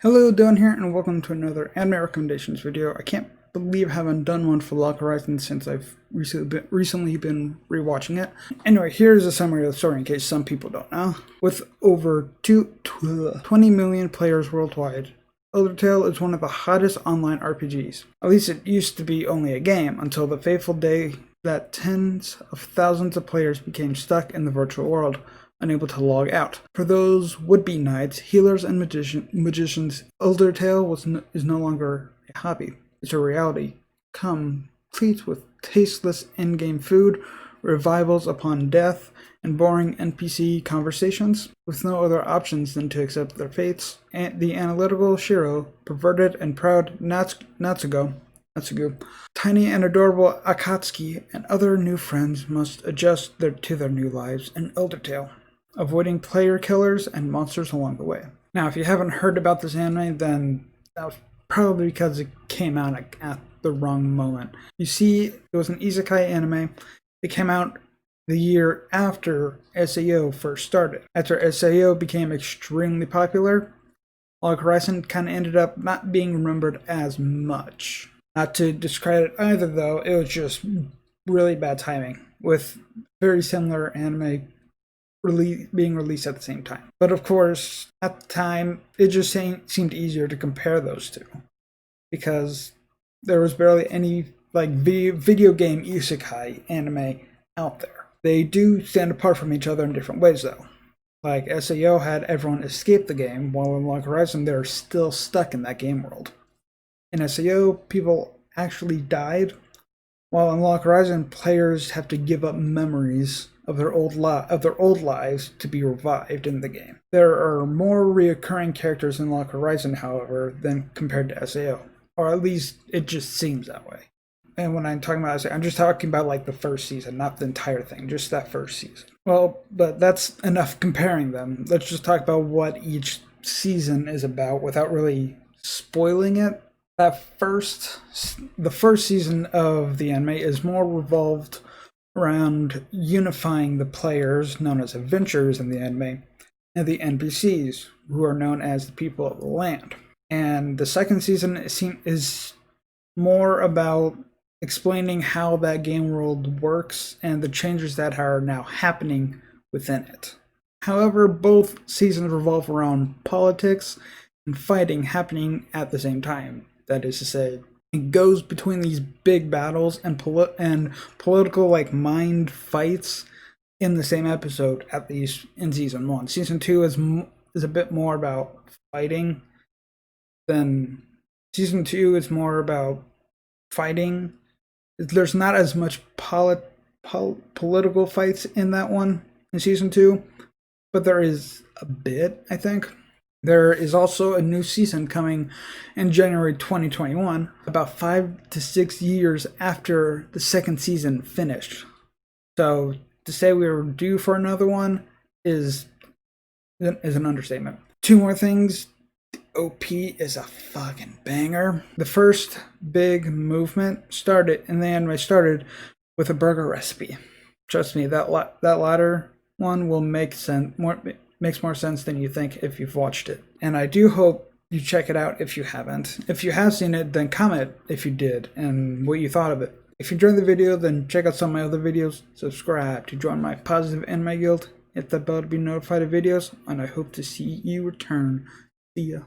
Hello, Don here, and welcome to another anime recommendations video. I can't believe I haven't done one for Log Horizon since I've recently been rewatching it. Anyway, here's a summary of the story in case some people don't know. With over 20 million players worldwide, Undertale is one of the hottest online RPGs. At least it used to be only a game, until the fateful day that tens of thousands of players became stuck in the virtual world, unable to log out. For those would-be knights, healers, and magicians, Undertale is no longer a hobby. It's a reality, complete with tasteless in-game food, revivals upon death, and boring NPC conversations, with no other options than to accept their fates. And the analytical Shiro, perverted and proud Natsugu, tiny and adorable Akatsuki, and other new friends must adjust to their new lives in Undertale, avoiding player killers and monsters along the way. Now, if you haven't heard about this anime, then that was probably because it came out at the wrong moment. You see, it was an isekai anime. It came out the year after SAO first started. After SAO became extremely popular, Log Horizon kind of ended up not being remembered as much. Not to discredit either, though, it was just really bad timing, with very similar anime being released at the same time. But of course, at the time, it just seemed easier to compare those two, because there was barely any video game isekai anime out there. They do stand apart from each other in different ways, though. Like SAO had everyone escape the game, while in Log Horizon they're still stuck in that game world. In SAO, people actually died, while in Log Horizon, players have to give up memories of their old lives to be revived in the game. There are more reoccurring characters in Log Horizon, however, than compared to SAO, or at least it just seems that way. And when I'm talking about SAO, I'm just talking about like the first season, not the entire thing, just that first season. Well, but that's enough comparing them. Let's just talk about what each season is about without really spoiling it. The first season of the anime is more revolved around unifying the players, known as adventurers in the anime, and the NPCs, who are known as the people of the land. And the second season is more about explaining how that game world works and the changes that are now happening within it. However, both seasons revolve around politics and fighting happening at the same time. That is to say, it goes between these big battles and political mind fights in the same episode, at least in season 1. Season 2 is a bit more about fighting than season 2 is more about fighting. There's not as much political fights in that one in season 2, but there is a bit, I think. There is also a new season coming in January 2021, about 5 to 6 years after the second season finished. So to say we were due for another one is an understatement. 2 more things. OP is a fucking banger. The first big movement in the anime started with a burger recipe. Trust me, that latter one will makes more sense than you think if you've watched it. And I do hope you check it out if you haven't. If you have seen it, then comment if you did and what you thought of it. If you enjoyed the video, then check out some of my other videos. Subscribe to join my positive anime guild. Hit that bell to be notified of videos, and I hope to see you return. See ya.